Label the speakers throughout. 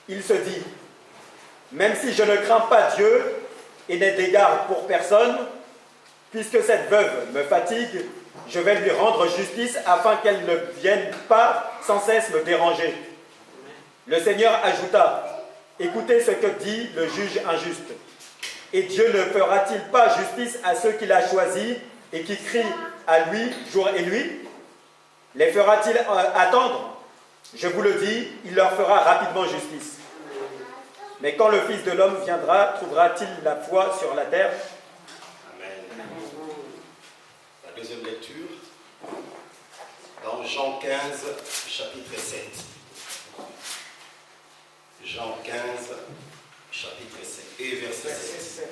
Speaker 1: il se dit, même si je ne crains pas Dieu et n'ai d'égard pour personne, puisque cette veuve me fatigue, je vais lui rendre justice afin qu'elle ne vienne pas sans cesse me déranger. Le Seigneur ajouta, écoutez ce que dit le juge injuste. Et Dieu ne fera-t-il pas justice à ceux qu'il a choisis et qui crient à lui jour et nuit? Les fera-t-il attendre? Je vous le dis, il leur fera rapidement justice. Mais quand le Fils de l'homme viendra, trouvera-t-il la foi sur la terre?
Speaker 2: Amen. La deuxième lecture, dans Jean 15, chapitre 7. Jean 15, chapitre 7 et verset 7.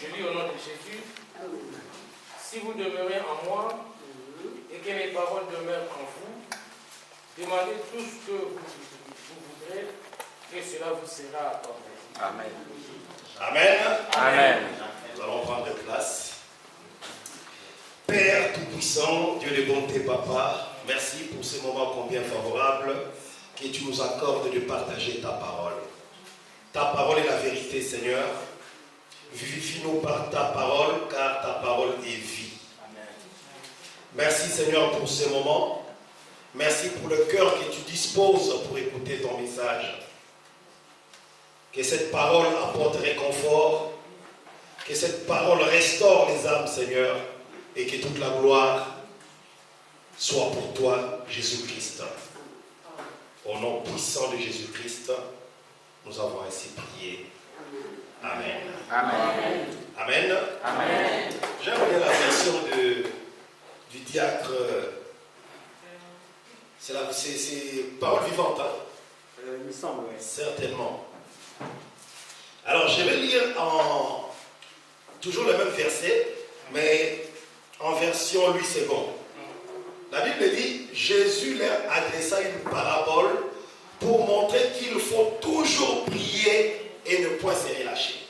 Speaker 3: Je lis au nom de Jésus. Si vous demeurez en moi et que mes paroles demeurent en vous, demandez tout ce que vous voudrez et cela vous sera accordé.
Speaker 1: Amen.
Speaker 2: Amen.
Speaker 1: Amen.
Speaker 2: Nous allons prendre place. Père Tout-Puissant, Dieu de bonté, Papa, merci pour ce moment combien favorable que tu nous accordes de partager ta parole. Ta parole est la vérité, Seigneur. Vivifie-nous par ta parole, car ta parole est vie. Amen. Merci, Seigneur, pour ce moment. Merci pour le cœur que tu disposes pour écouter ton message. Que cette parole apporte réconfort. Que cette parole restaure les âmes, Seigneur. Et que toute la gloire soit pour toi, Jésus-Christ. Au nom puissant de Jésus-Christ, nous avons ainsi prié. Amen.
Speaker 1: Amen.
Speaker 2: Amen.
Speaker 1: Amen.
Speaker 2: J'aime bien la version du diacre. C'est parole vivante. Hein?
Speaker 1: Il me semble, oui.
Speaker 2: Certainement. Alors, je vais lire toujours le même verset, mais en version Louis II. La Bible dit, Jésus leur adressa une parabole pour montrer qu'il faut toujours prier et ne point se relâcher.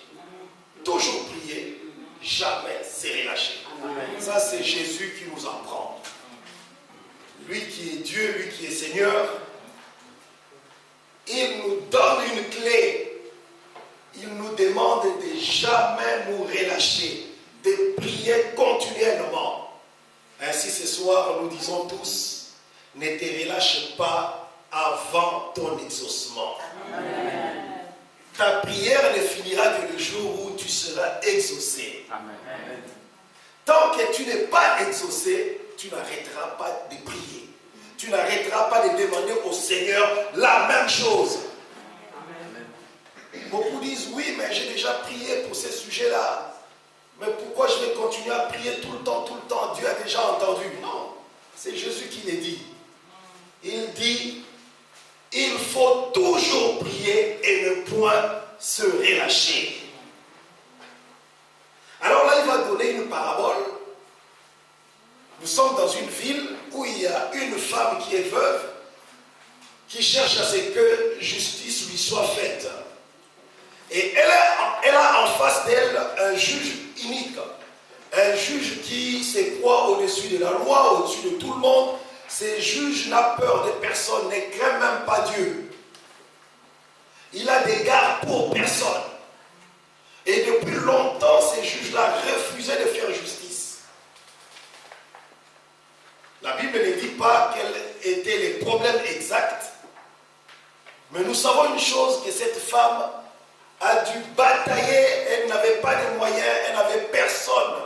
Speaker 2: Toujours prier, jamais se relâcher. Ça, c'est Jésus qui nous apprend. Lui qui est Dieu, lui qui est Seigneur, il nous donne une clé. Il nous demande de jamais nous relâcher, de prier continuellement. Ainsi, ce soir, nous disons tous, ne te relâche pas avant ton exaucement. Amen. Ta prière ne finira que le jour où tu seras exaucé. Amen. Tant que tu n'es pas exaucé, tu n'arrêteras pas de prier. Tu n'arrêteras pas de demander au Seigneur la même chose. Amen. Beaucoup disent, oui, mais j'ai déjà prié pour ces sujets-là. Mais pourquoi je vais continuer à prier tout le temps? Dieu a déjà entendu. Non, c'est Jésus qui l'a dit. Il dit, il faut toujours prier et ne point se relâcher. Alors là, il va donner une parabole. Nous sommes dans une ville où il y a une femme qui est veuve, qui cherche à ce que justice lui soit faite. Et elle a en face d'elle un juge unique, un juge qui se croit au-dessus de la loi, au-dessus de tout le monde. Ce juge n'a peur de personne, ne craint même pas Dieu. Il a des gardes pour personne. Et depuis longtemps, ces juges-là refusaient de faire justice. La Bible ne dit pas quels étaient les problèmes exacts, mais nous savons une chose, que cette femme a dû batailler, elle n'avait pas de moyens, elle n'avait personne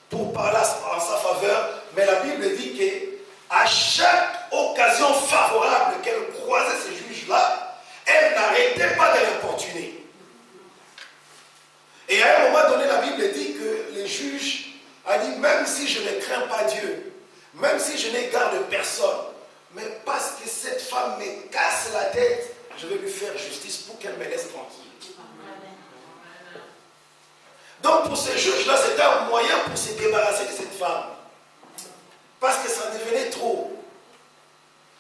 Speaker 2: pour parler en sa faveur, mais la Bible dit qu'à chaque occasion favorable qu'elle croisait ces juges-là, elle n'arrêtait pas de l'importuner. Et à un moment donné, la Bible dit que le juge a dit, même si je ne crains pas Dieu, même si je n'égarde personne, mais parce que cette femme me casse la tête, je vais lui faire justice pour qu'elle me laisse tranquille. Donc pour ces juges-là, c'était un moyen pour se débarrasser de cette femme. Parce que ça devenait trop.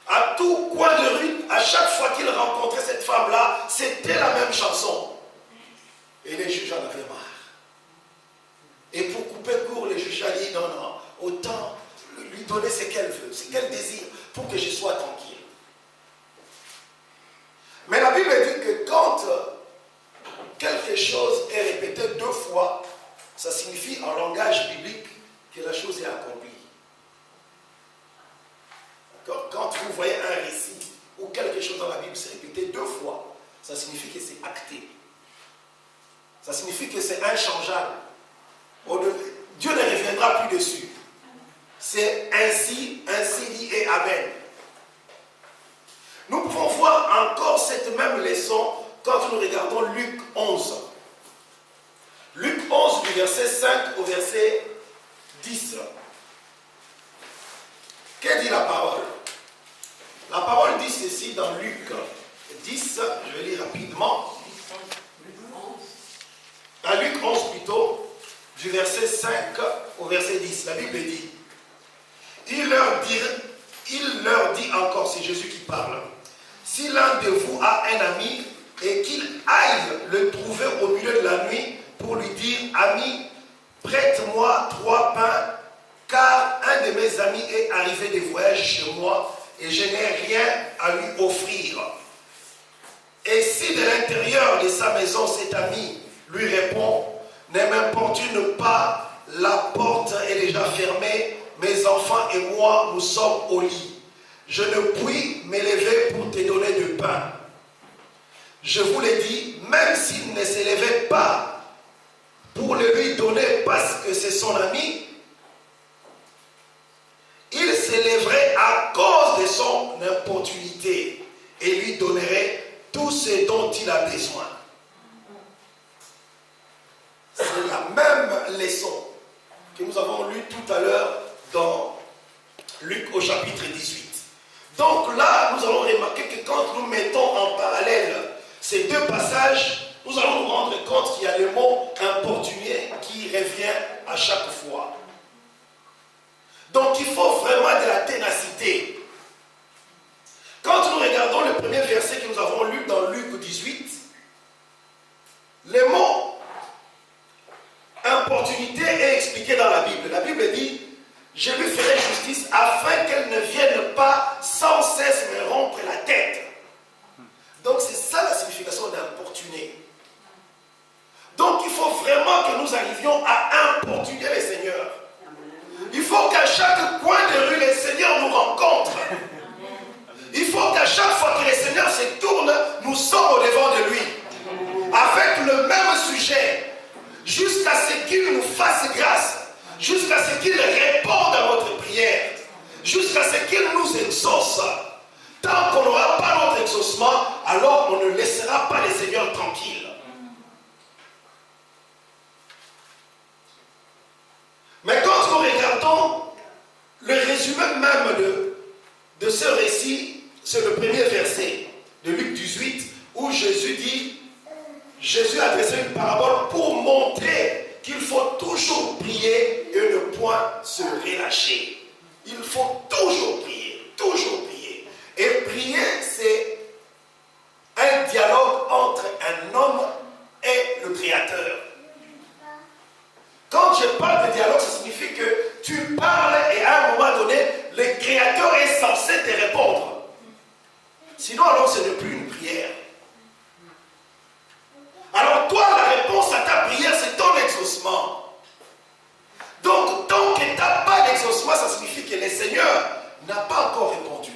Speaker 2: À tout coin de rue, à chaque fois qu'il rencontrait cette femme-là, c'était la même chanson. Et les juges en avaient marre. Et pour couper court, les juges allaient dire, non, autant lui donner ce qu'elle veut, ce qu'elle désire, pour que je sois tranquille. inchangeable. Dieu ne reviendra plus dessus. C'est ainsi dit et Amen. Nous pouvons voir encore cette même leçon quand nous regardons Luc 11. Luc 11 du verset 5 au verset 10. Que dit la parole? La parole dit ceci dans Luc 10, je vais lire rapidement. À Luc 11 plutôt, du verset 5 au verset 10, la Bible dit, il leur dit encore, c'est Jésus qui parle, si l'un de vous a un ami et qu'il aille le trouver au milieu de la nuit pour lui dire, ami, prête-moi 3 pains, car un de mes amis est arrivé de voyage chez moi et je n'ai rien à lui offrir. Et si de l'intérieur de sa maison cet ami lui répond, ne m'importune pas, la porte est déjà fermée, mes enfants et moi nous sommes au lit. Je ne puis m'élever pour te donner du pain. Je vous l'ai dit, même s'il ne s'élevait pas pour le lui donner parce que c'est son ami, il s'élèverait à cause de son importunité et lui donnerait tout ce dont il a besoin. C'est la même leçon que nous avons lue tout à l'heure dans Luc au chapitre 18. Donc là, nous allons remarquer que quand nous mettons en parallèle ces deux passages, nous allons nous rendre compte qu'il y a le mot importuné qui revient à chaque fois. Donc il faut vraiment de la ténacité. Quand nous regardons le premier verset que nous avons lu dans Luc 18, le mot importunité est expliqué dans la Bible. La Bible dit, je lui ferai justice afin qu'elle ne vienne pas sans cesse me rompre la tête. Donc c'est ça la signification d'importuner. Donc il faut vraiment que nous arrivions à importuner le Seigneur. Il faut qu'à chaque coin de rue, le Seigneur nous rencontre. Il faut qu'à chaque fois que le Seigneur se tourne, nous sommes au devant de lui. Avec le même sujet, jusqu'à ce qu'il nous fasse grâce, jusqu'à ce qu'il réponde à notre prière, jusqu'à ce qu'il nous exauce. Tant qu'on n'aura pas notre exaucement, alors on ne laissera pas le Seigneur tranquille. Mais quand nous regardons le résumé même de ce récit, c'est le premier verset de Luc 18, où Jésus a dressé une parabole pour montrer qu'il faut toujours prier et ne point se relâcher. Il faut toujours prier, toujours prier. Et prier, c'est un dialogue entre un homme et le Créateur. Quand je parle de dialogue, ça signifie que tu parles et à un moment donné, le Créateur est censé te répondre. Sinon, alors ce n'est plus une prière. Alors toi, la réponse à ta prière, c'est ton exaucement. Donc, tant que tu n'as pas d'exaucement, ça signifie que le Seigneur n'a pas encore répondu.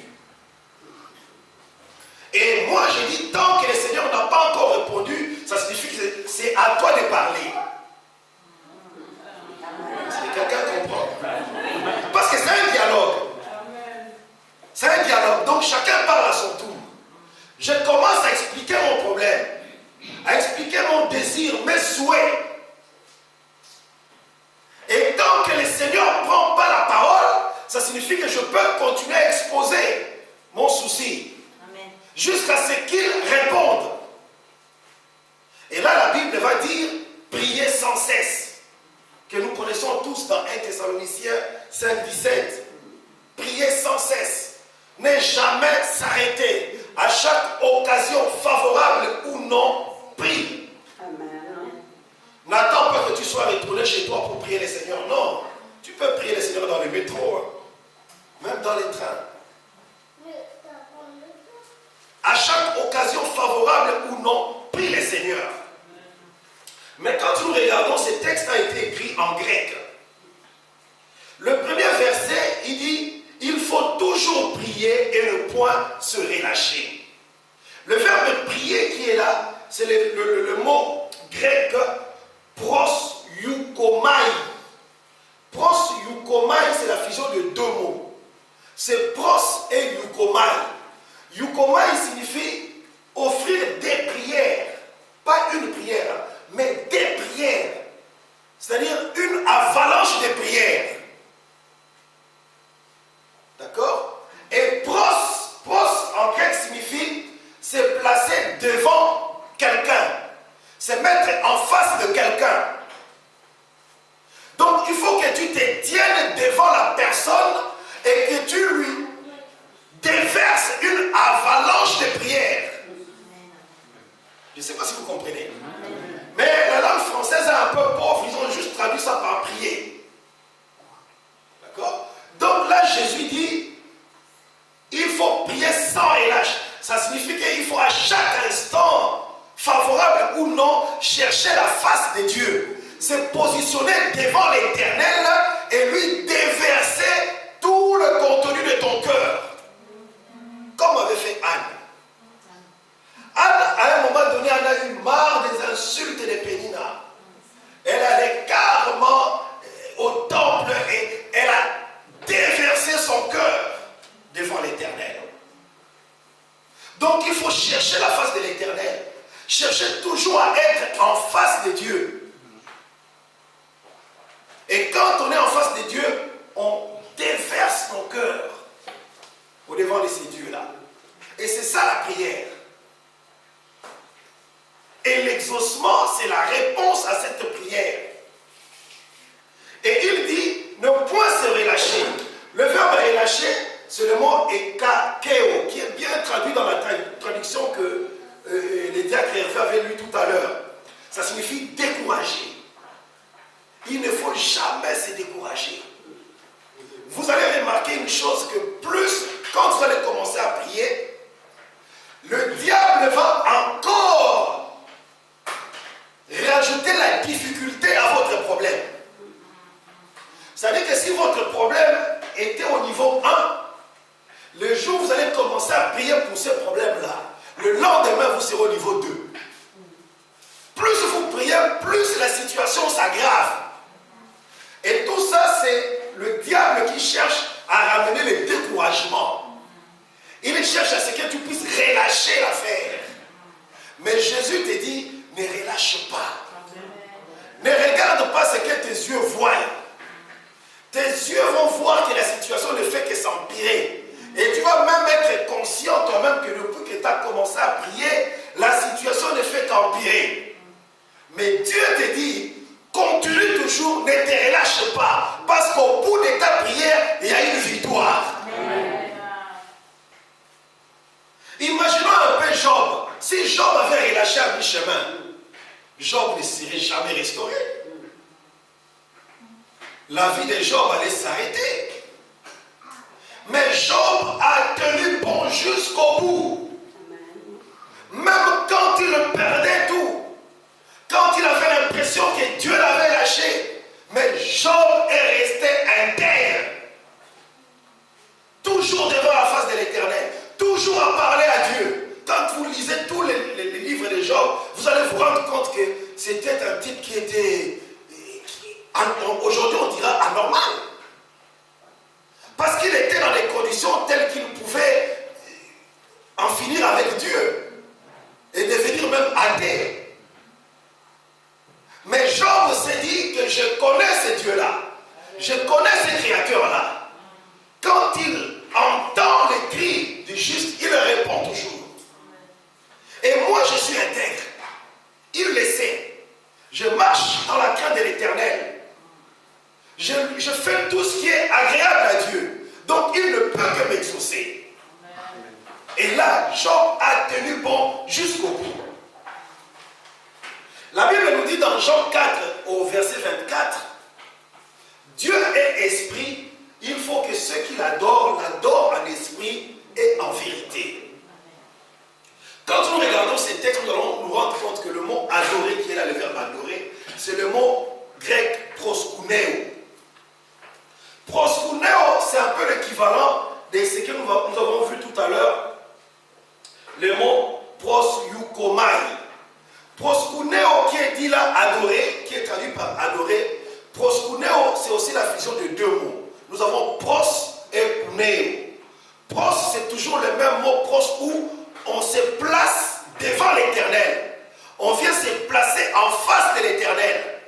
Speaker 2: Et moi, je dis, tant que le Seigneur n'a pas encore répondu, ça signifie que c'est à toi de parler. Si quelqu'un comprend. Parce que c'est un dialogue. C'est un dialogue. Donc, chacun parle à son tour. Je commence à expliquer mon problème, à expliquer mon désir, mes souhaits. Et tant que le Seigneur ne prend pas la parole, ça signifie que je peux continuer à exposer mon souci. Amen. Jusqu'à ce qu'il réponde. Et là, la Bible va dire, priez sans cesse. Que nous connaissons tous dans 1 Thessaloniciens 5, 17. Priez sans cesse. Ne jamais s'arrêter. À chaque occasion favorable ou non, prie. Amen. N'attends pas que tu sois retourné chez toi pour prier le Seigneur. Non. Tu peux prier le Seigneur dans le métro, même dans les trains. À chaque occasion favorable ou non, prie le Seigneur. Mais quand nous regardons, ce texte a été écrit en grec. Le premier verset, il dit, il faut toujours prier et ne point se relâcher. Le verbe prier qui est là, c'est le mot grec Prosyukomai. Prosyukomai, c'est la fusion de deux mots. C'est pros et yukomai. Yukomai signifie offrir des prières. Pas une prière, mais des prières. C'est-à-dire une avalanche de prières. D'accord? Et pros en grec signifie se placer devant quelqu'un. Se mettre en face de quelqu'un. Donc il faut que tu te tiennes devant la personne et que tu lui déverses une avalanche de prières. Je ne sais pas si vous comprenez. Mais la langue française est un peu pauvre, ils ont juste traduit ça par prier. D'accord? Donc là, Jésus dit, il faut prier sans relâche. Ça signifie qu'il faut à chaque instant, favorable ou non, chercher la face de Dieu. Se positionner devant l'Éternel et lui déverser tout le contenu de ton cœur. Comme avait fait Anne. Anne, à un moment donné, elle a eu marre des insultes de Pénina. Elle allait carrément au temple et elle a déversé son cœur devant l'Éternel. Donc il faut chercher la face de l'Éternel. Chercher toujours à être en face de Dieu. Et quand on est en face de Dieu, on déverse nos cœurs au devant de ces dieux-là. Et c'est ça la prière. Et l'exaucement, c'est la réponse à cette prière. Et il dit, ne point se relâcher. Le verbe relâcher, c'est le mot ekakeo, qui est bien traduit dans la traduction que les diacres avaient lu tout à l'heure. Ça signifie décourager. Il ne faut jamais se décourager. Vous allez remarquer une chose que plus, quand vous allez commencer à prier, le diable va encore rajouter la difficulté à votre problème. C'est-à-dire que si votre problème était au niveau 1, le jour où vous allez commencer à prier pour ce problème-là, le lendemain, vous serez au niveau 2. Plus vous priez, plus la situation s'aggrave. Et tout ça, c'est le diable qui cherche à ramener le découragement. Il cherche à ce que tu puisses relâcher l'affaire. Mais Jésus te dit, ne relâche pas. Ne regarde pas ce que tes yeux voient. Tes yeux vont voir que la situation ne fait que s'empirer. Et tu vas même être conscient toi-même que depuis que tu as commencé à prier, la situation ne fait qu'empirer. Mais Dieu te dit, continue toujours, ne te relâche pas. Parce qu'au bout de ta prière, il y a une victoire. Imaginons un peu Job. Si Job avait relâché à mi-chemin, Job ne serait jamais restauré. La vie de Job allait s'arrêter. Mais Job a tenu bon jusqu'au bout. Même quand il perdait tout. Quand il avait l'impression que Dieu l'avait lâché. Mais Job est resté intègre. Toujours devant la face de l'Éternel. Toujours à parler à Dieu. Quand vous lisez tous les livres de Job, vous allez vous rendre compte que c'était un type qui était, aujourd'hui on dira anormal. Parce qu'il était dans des conditions telles qu'il pouvait en finir avec Dieu et devenir même athée. Mais Job s'est dit que je connais ce Dieu-là, je connais ce Créateur-là. Quand il entend les cris du juste, il répond toujours. Et moi je suis intègre. Il le sait. Je marche dans la crainte de l'Éternel. Je fais tout ce qui est agréable à Dieu. Donc il ne peut que m'exaucer. Et là, Job a tenu bon jusqu'au bout. La Bible nous dit dans Jean 4, au verset 24, Dieu est esprit, il faut que ceux qui l'adorent en esprit et en vérité. Quand nous regardons ces textes, nous allons nous rendre compte que le mot adorer, qui est là le verbe adorer, c'est le mot grec proskuneo. Proskuneo, c'est un peu l'équivalent de ce que nous avons vu tout à l'heure, le mot prosyukomai. Proskuneo qui est dit là, adorer, qui est traduit par adorer. Proskuneo, c'est aussi la fusion de deux mots. Nous avons pros et kuneo. Pros, c'est toujours le même mot, pros, où on se place devant l'Éternel. On vient se placer en face de l'Éternel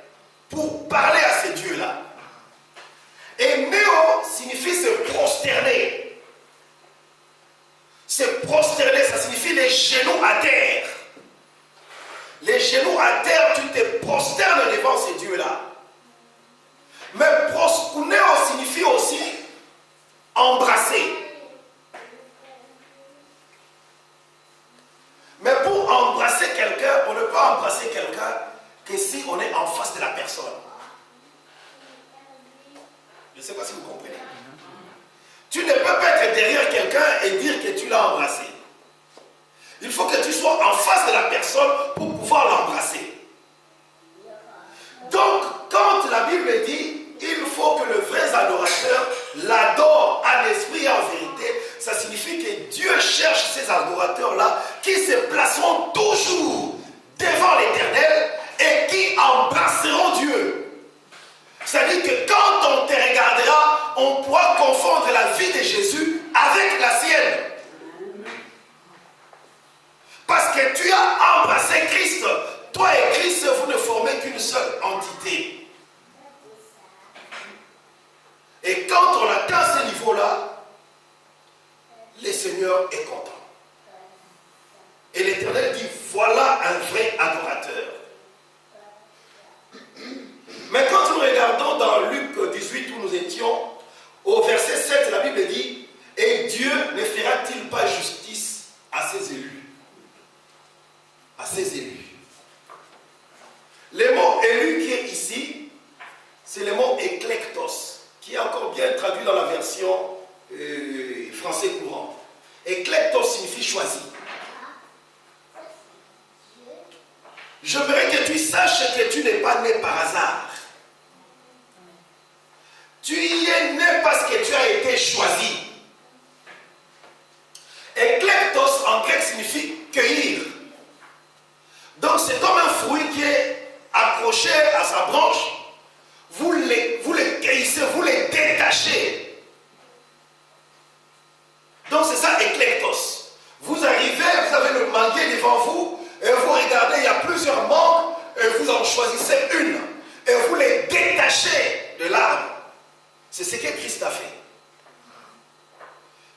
Speaker 2: pour parler à ce Dieu-là. Et néo signifie se prosterner. Se prosterner, ça signifie les genoux à terre. Les genoux à terre, tu te prosternes devant ce Dieu-là. Mais proskuneo signifie aussi embrasser. Mais pour embrasser quelqu'un, on ne peut embrasser quelqu'un que si on est en face de la personne. Je ne sais pas si vous comprenez. Tu ne peux pas être derrière quelqu'un et dire que tu l'as embrassé. Il faut que tu sois en face de la personne pour pouvoir l'embrasser. Donc, quand la Bible dit il faut que le vrai adorateur l'adore en esprit et en vérité, ça signifie que Dieu cherche ces adorateurs-là qui se placeront toujours devant l'Éternel et qui embrasseront Dieu. C'est-à-dire que quand on te regardera, on pourra confondre la vie de Jésus avec la sienne. Parce que tu as embrassé Christ. Toi et Christ, vous ne formez qu'une seule entité. Et quand on atteint ce niveau-là, le Seigneur est content. Et l'Éternel dit, voilà un vrai adorateur. Mais quand nous regardons dans Luc 18 où nous étions, au verset 7, la Bible dit, et Dieu ne fera-t-il pas justice à ses élus? À ses élus. Le mot élu qui est ici, c'est le mot éclectos, qui est encore bien traduit dans la version français courant. Éclectos signifie choisi. J'aimerais que tu saches que tu n'es pas né par hasard. Tu y es né parce que tu as été choisi. Éclectos en grec signifie cueillir. Donc c'est comme un fruit qui est accroché à sa branche. Vous le cueillissez, vous le détachez. Donc c'est ça, éclectos. Vous arrivez, vous avez le manguier devant vous, et vous regardez, il y a plusieurs mangues, et vous en choisissez une, et vous les détachez de l'arbre. C'est ce que Christ a fait.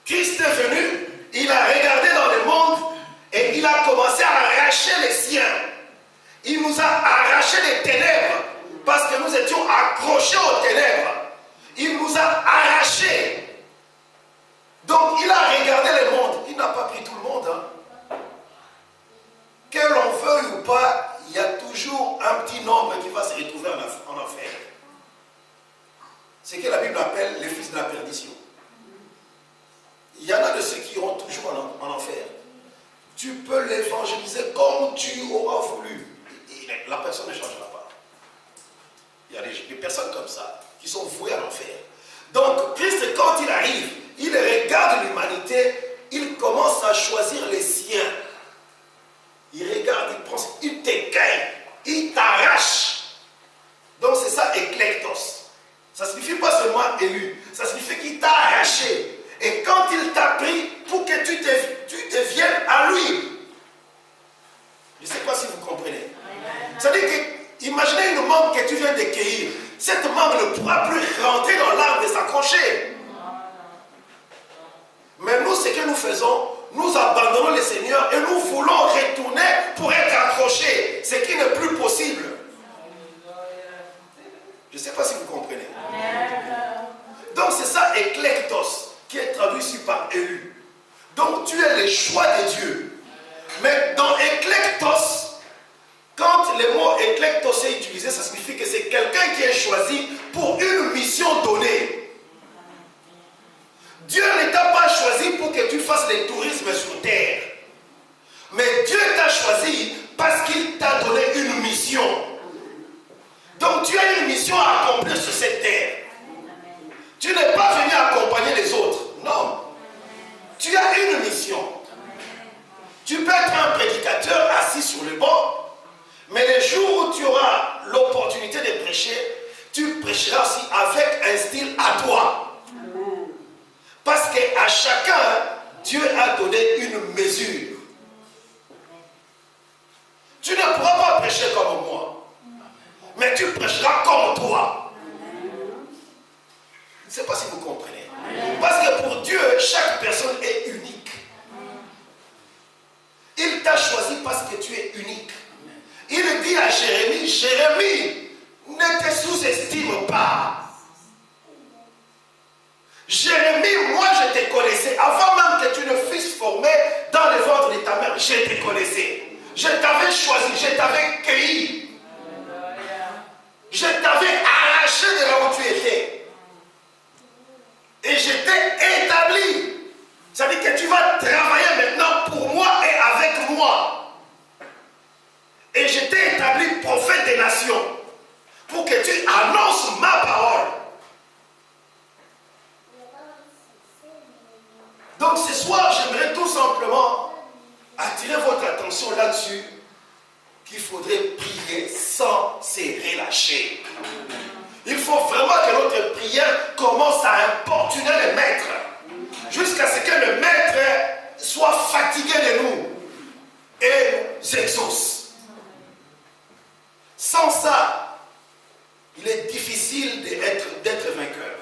Speaker 2: Christ est venu, il a regardé dans le monde, et il a commencé à arracher les siens. Il nous a arraché des ténèbres, parce que nous étions accrochés aux ténèbres. Il nous a arrachés. Donc il a regardé le monde. Il n'a pas pris tout le monde. Que l'on veuille ou pas, il y a toujours un petit nombre qui va se retrouver en enfer. C'est ce que la Bible appelle les fils de la perdition. Il y en a de ceux qui iront toujours en enfer. Tu peux l'évangéliser comme tu auras voulu. Et la personne ne changera pas. Il y a des personnes comme ça qui sont vouées à l'enfer. Donc Christ, quand il arrive, il regarde l'humanité, il commence à choisir les siens. Il regarde, il prend, il t'écueille, il t'arrache. Donc c'est ça, éclectos. Ça ne signifie pas seulement élu, ça signifie qu'il t'a arraché. Et quand il t'a pris, pour que tu deviennes à lui. Je ne sais pas si vous comprenez. C'est-à-dire que, imaginez une mangue que tu viens de cueillir. Cette mangue ne pourra plus rentrer dans l'arbre et s'accrocher. Mais nous, ce que nous faisons, nous abandonnons le Seigneur et nous voulons retourner pour être accrochés. Ce qui n'est plus possible. Je ne sais pas si vous comprenez. Donc c'est ça, éclectos, qui est traduit ici par élu. Donc tu es le choix de Dieu. Mais dans éclectos, quand le mot éclectos est utilisé, ça signifie que c'est quelqu'un qui est choisi pour une mission donnée. Dieu ne t'a pas choisi pour que tu fasses le tourisme sur terre. Mais Dieu t'a choisi parce qu'il t'a donné une mission. Donc tu as une mission à accomplir sur cette terre. Tu n'es pas venu accompagner les autres. Non. Tu as une mission. Tu peux être un prédicateur assis sur le banc. Mais les jours où tu auras l'opportunité de prêcher, tu prêcheras aussi avec un style à toi.
Speaker 4: Amen.
Speaker 2: Parce qu'à chacun, Dieu a donné une mesure. Tu ne pourras pas prêcher comme moi, mais tu prêcheras comme toi. Je ne sais pas si vous comprenez. Parce que pour Dieu, chaque personne est unique. Il t'a choisi parce que tu es unique. Il dit à Jérémie, Jérémie, ne te sous-estime pas. Jérémie, moi je te connaissais. Avant même que tu ne fusses formé dans le ventre de ta mère, je te connaissais. Je t'avais choisi, je t'avais cueilli. Je t'avais arraché de là où tu étais. Et je t'ai établi. Ça veut dire que tu vas travailler maintenant pour moi et avec moi. Et je t'ai établi prophète des nations pour que tu annonces ma parole. Donc ce soir, j'aimerais tout simplement attirer votre attention là-dessus, qu'il faudrait prier sans se relâcher. Il faut vraiment que notre prière commence à importuner le maître, jusqu'à ce que le maître soit fatigué de nous et nous exauce. Sans ça, il est difficile d'être vainqueur.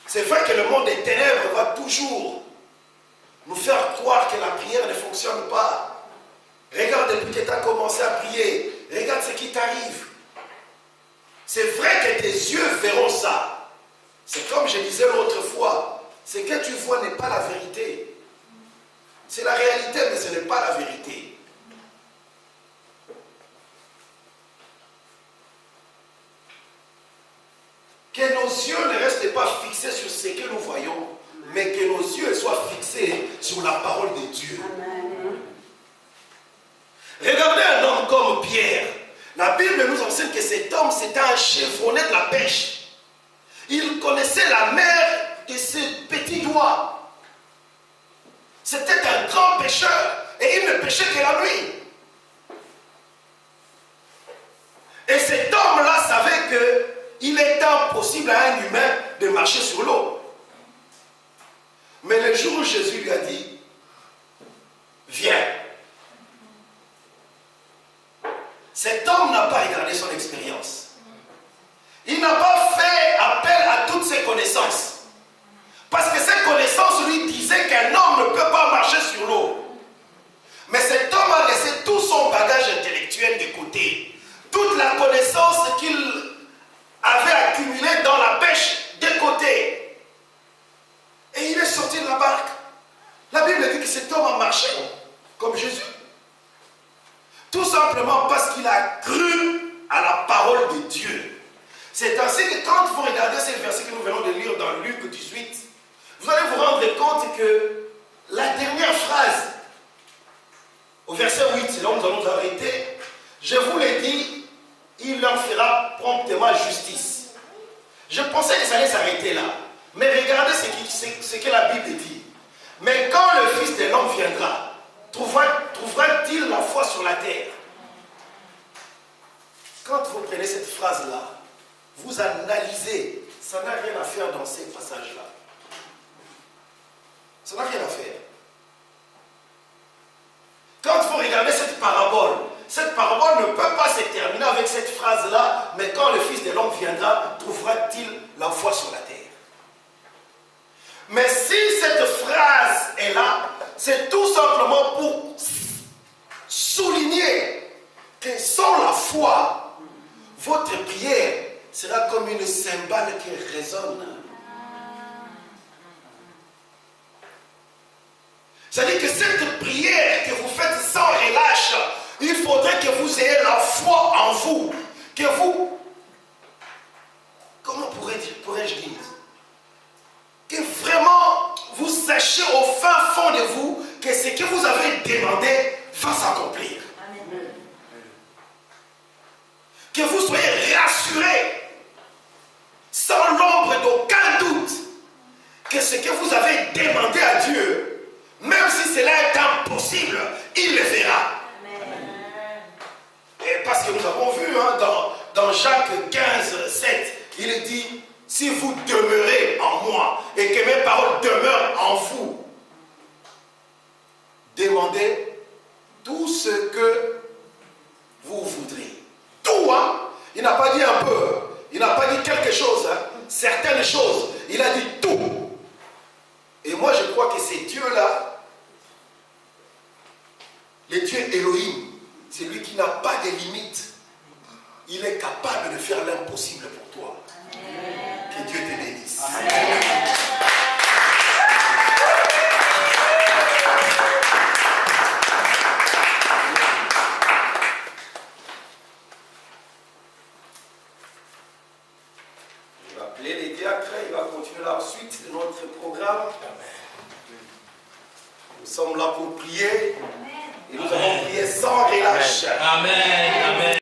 Speaker 2: C'est vrai que le monde des ténèbres va toujours nous faire croire que la prière ne fonctionne pas. Regarde, depuis que tu as commencé à prier, regarde ce qui t'arrive. C'est vrai que tes yeux verront ça. C'est comme je disais l'autre fois, ce que tu vois n'est pas la vérité. C'est la réalité, mais ce n'est pas la vérité. Que nos yeux ne restent pas fixés sur ce que nous voyons, mais que nos yeux soient fixés sur la parole de Dieu.
Speaker 4: Amen.
Speaker 2: Regardez un homme comme Pierre. La Bible nous enseigne que cet homme, c'était un chevronné de la pêche. Il connaissait la mer de ses petits doigts. C'était un grand pêcheur et il ne pêchait que la nuit. Et cet homme-là savait qu'il était impossible à un humain de marcher sur l'eau. Mais le jour où Jésus lui a dit, viens. Cet homme n'a pas regardé son expérience. Il n'a pas fait appel à toutes ses connaissances. Parce que ses connaissances lui disaient qu'un homme ne peut pas marcher sur l'eau. Mais cet homme a laissé tout son bagage intellectuel de côté. Toute la connaissance qu'il avait accumulée dans la pêche de côté. Et il est sorti de la barque. La Bible dit que cet homme a marché comme Jésus. Tout simplement parce qu'il a cru à la parole de Dieu. C'est ainsi que quand vous regardez ces versets que nous venons de lire dans Luc 18, vous allez vous rendre compte que la dernière phrase, au verset 8, c'est là où nous allons nous arrêter, je vous l'ai dit, il leur fera promptement justice. Je pensais que ça allait s'arrêter là. Mais regardez ce que la Bible dit. Mais quand le Fils de l'homme viendra, trouvera-t-il la foi sur la terre? Quand vous prenez cette phrase-là, vous analysez, ça n'a rien à faire dans ces passages-là. Ça n'a rien à faire. Quand vous regardez cette parabole ne peut pas se terminer avec cette phrase-là, mais quand le Fils de l'homme viendra, trouvera-t-il la foi sur la terre? Mais si cette phrase est là, c'est tout simplement pour souligner que sans la foi, votre prière sera comme une cymbale qui résonne. C'est-à-dire que cette prière que vous faites sans relâche, il faudrait que vous ayez la foi en vous. Que vous, comment pourrais-je dire? Que vraiment vous sachiez au fin fond de vous que ce que vous avez demandé va s'accomplir. Que vous soyez rassurés, sans l'ombre d'aucun doute, que ce que vous avez demandé à Dieu, même si cela est impossible, il le fera. si vous demeurez en moi et que mes paroles demeurent en vous, demandez tout ce que vous voudrez. Tout, hein? Il n'a pas dit un peu, il n'a pas dit quelque chose, hein? Certaines choses, il a dit tout. Et moi je crois que ces dieux-là, le Dieu Elohim, c'est lui qui n'a pas de limites. Il est capable de faire l'impossible pour toi. Amen. Que Dieu te bénisse. Amen. Je vais appeler les diacres, il va continuer la suite de notre programme. Nous sommes là pour prier. Et nous allons prier sans relâche.
Speaker 3: Amen. Amen.